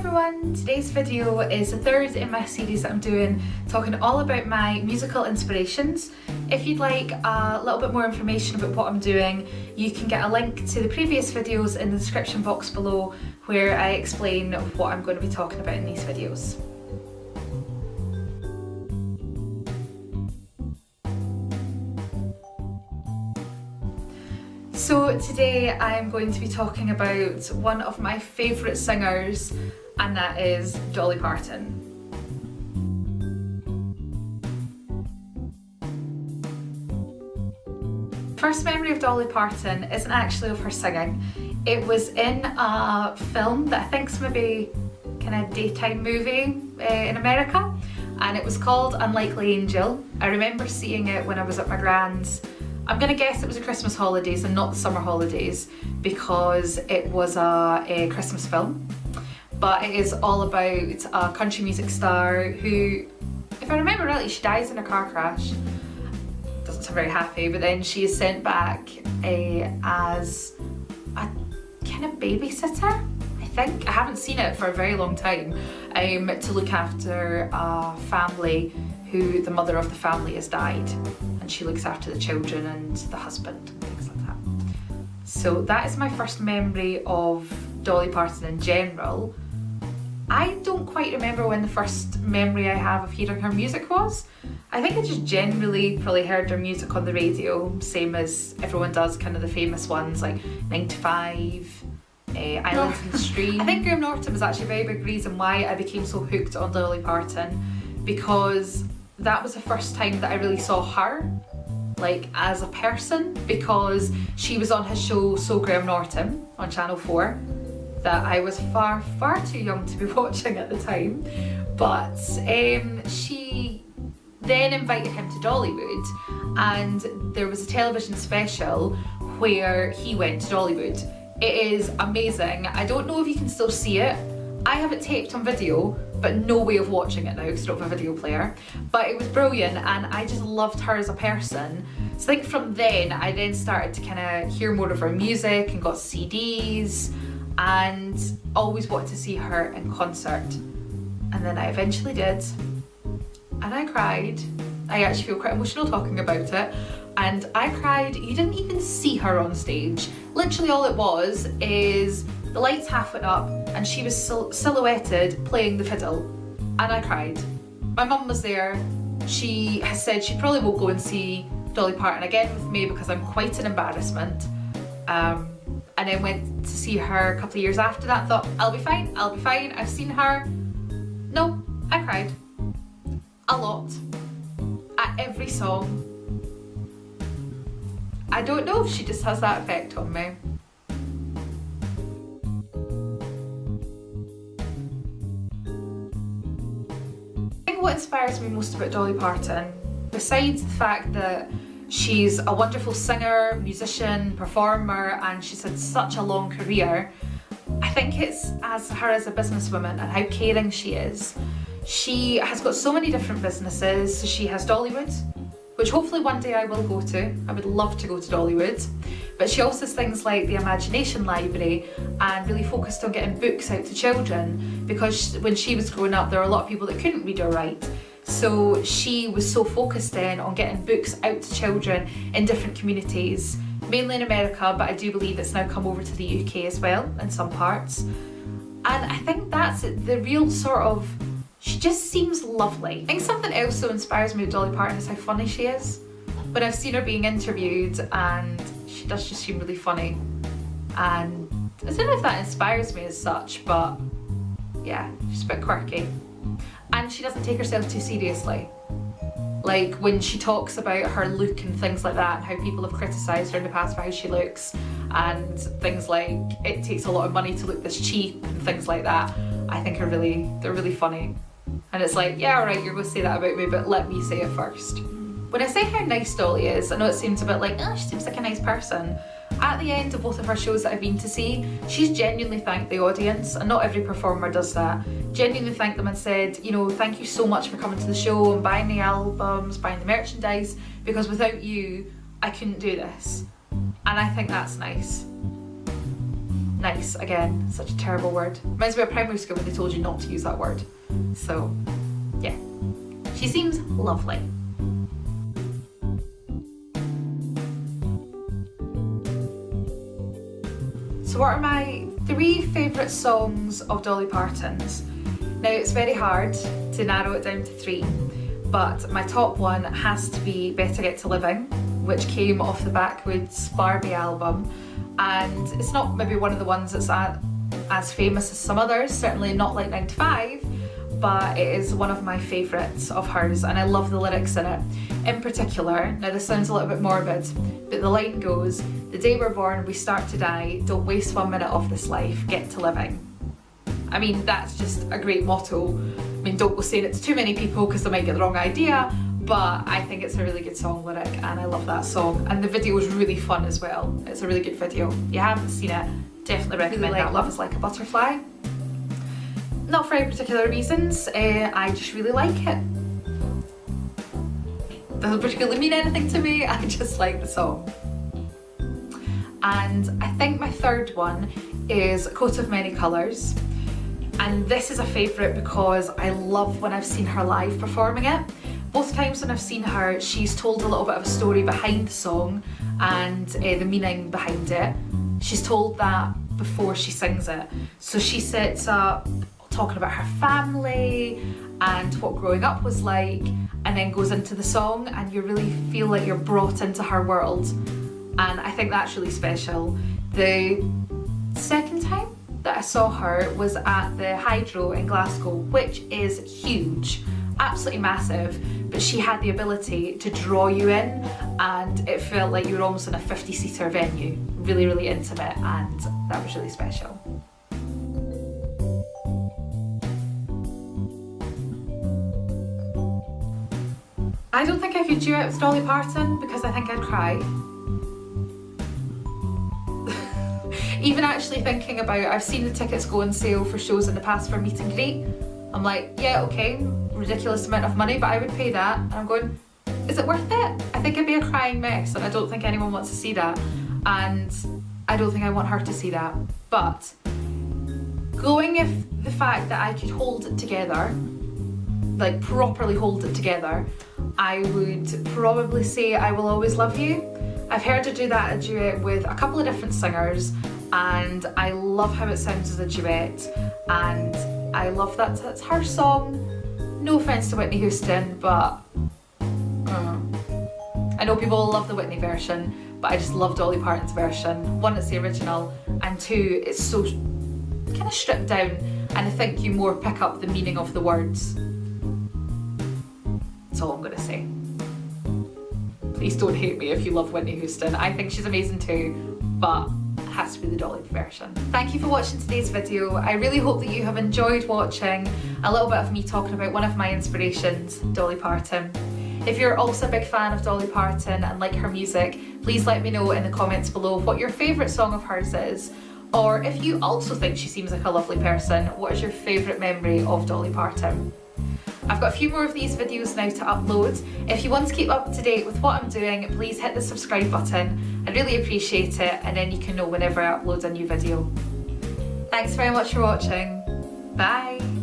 everyone! Today's video is the third in my series that I'm doing, talking all about my musical inspirations. If you'd like a little bit more information about what I'm doing, you can get a link to the previous videos in the description box below where I explain what I'm going to be talking about in these videos. So today I'm going to be talking about one of my favourite singers, and that is Dolly Parton. First memory of Dolly Parton isn't actually of her singing. It was in a film that I think's maybe kind of daytime movie in America, and it was called Unlikely Angel. I remember seeing it when I was at my grand's. I'm gonna guess it was the Christmas holidays and not the summer holidays because it was a Christmas film. But it is all about a country music star who, if I remember rightly, she dies in a car crash. Doesn't sound very happy, but then she is sent back as a kind of babysitter, I think. I haven't seen it for a very long time, to look after a family who the mother of the family has died, and she looks after the children and the husband and things like that. So that is my first memory of Dolly Parton in general. I don't quite remember when the first memory I have of hearing her music was. I think I just generally probably heard her music on the radio, same as everyone does, kind of the famous ones like 9 to 5, Islands in the Stream. I think Graham Norton was actually a very big reason why I became so hooked on Dolly Parton, because that was the first time that I really saw her, like, as a person, because she was on his show So Graham Norton on Channel 4 that I was far too young to be watching at the time. But she then invited him to Dollywood, and there was a television special where he went to Dollywood. It is amazing. I don't know if you can still see it. I have it taped on video, but no way of watching it now because I don't have a video player. But it was brilliant, and I just loved her as a person. So I think from then, I then started to kind of hear more of her music and got CDs, and always wanted to see her in concert. And then I eventually did, and I cried. I actually feel quite emotional talking about it. And I cried. You didn't even see her on stage. Literally all it was is the lights half went up and she was silhouetted playing the fiddle, and I cried. My mum was there. She has said she probably won't go and see Dolly Parton again with me because I'm quite an embarrassment. And then went to see her a couple of years after that, thought I'll be fine, I've seen her. No, I cried. A lot. At every song. I don't know if she just has that effect on me. What inspires me most about Dolly Parton, besides the fact that she's a wonderful singer, musician, performer, and she's had such a long career, I think it's her as a businesswoman and how caring she is. She has got so many different businesses. So she has Dollywood, which hopefully one day I will go to. I would love to go to Dollywood. But she also has things like the Imagination Library, and really focused on getting books out to children, because when she was growing up there were a lot of people that couldn't read or write. So she was so focused then on getting books out to children in different communities, mainly in America, but I do believe it's now come over to the UK as well in some parts. And I think that's the real sort of, she just seems lovely. I think something else that inspires me with Dolly Parton is how funny she is. When I've seen her being interviewed, and she does just seem really funny. And I don't know if that inspires me as such, but yeah, she's a bit quirky. And she doesn't take herself too seriously. Like when she talks about her look and things like that, and how people have criticised her in the past for how she looks, and things like it takes a lot of money to look this cheap and things like that, I think they're really funny. And it's like, yeah, alright, you're going to say that about me, but let me say it first. When I say how nice Dolly is, I know it seems a bit like, oh, she seems like a nice person. At the end of both of her shows that I've been to see, she's genuinely thanked the audience, and not every performer does that. Genuinely thanked them and said, you know, thank you so much for coming to the show and buying the albums, buying the merchandise, because without you, I couldn't do this. And I think that's nice. nice. Again, such a terrible word. Reminds me of primary school when they told you not to use that word. So yeah, she seems lovely. So what are my 3 favourite songs of Dolly Parton's? Now it's very hard to narrow it down to 3, but my top one has to be Better Get to Living, which came off the Backwoods Barbie album, and it's not maybe one of the ones that's as famous as some others, certainly not like 9 to 5, but it is one of my favourites of hers, and I love the lyrics in it. In particular, now this sounds a little bit morbid, but the line goes, "The day we're born, we start to die, don't waste 1 minute of this life, get to living." I mean, that's just a great motto. I mean, don't go saying it to too many people because they might get the wrong idea, but I think it's a really good song lyric and I love that song. And the video is really fun as well. It's a really good video. If you haven't seen it, definitely recommend that. Love Is Like a Butterfly. Not for any particular reasons, I just really like it. Doesn't particularly mean anything to me, I just like the song. And I think my 3rd one is Coat of Many Colours. And this is a favourite because I love when I've seen her live performing it. Both times when I've seen her, she's told a little bit of a story behind the song and the meaning behind it. She's told that before she sings it. So she sets up talking about her family and what growing up was like, and then goes into the song and you really feel like you're brought into her world. And I think that's really special. The second time that I saw her was at the Hydro in Glasgow, which is huge, absolutely massive, but she had the ability to draw you in and it felt like you were almost in a 50-seater venue, really, really intimate, and that was really special. I don't think I could duet with Dolly Parton because I think I'd cry. Even actually thinking about, I've seen the tickets go on sale for shows in the past for meet and greet. I'm like, yeah, okay, ridiculous amount of money, but I would pay that. And I'm going, is it worth it? I think I'd be a crying mess and I don't think anyone wants to see that. And I don't think I want her to see that. But going if the fact that I could hold it together, like properly hold it together, I would probably say I Will Always Love You. I've heard her do that a duet with a couple of different singers and I love how it sounds as a duet, and I love that it's her song. No offence to Whitney Houston, but I know people love the Whitney version, but I just love Dolly Parton's version. 1, it's the original, and 2, it's so kind of stripped down and I think you more pick up the meaning of the words. That's all I'm gonna say. Please don't hate me if you love Whitney Houston. I think she's amazing too, but it has to be the Dolly version. Thank you for watching today's video. I really hope that you have enjoyed watching a little bit of me talking about one of my inspirations, Dolly Parton. If you're also a big fan of Dolly Parton and like her music, please let me know in the comments below what your favourite song of hers is, or if you also think she seems like a lovely person, what is your favourite memory of Dolly Parton? I've got a few more of these videos now to upload. If you want to keep up to date with what I'm doing, please hit the subscribe button. I'd really appreciate it, and then you can know whenever I upload a new video. Thanks very much for watching. Bye!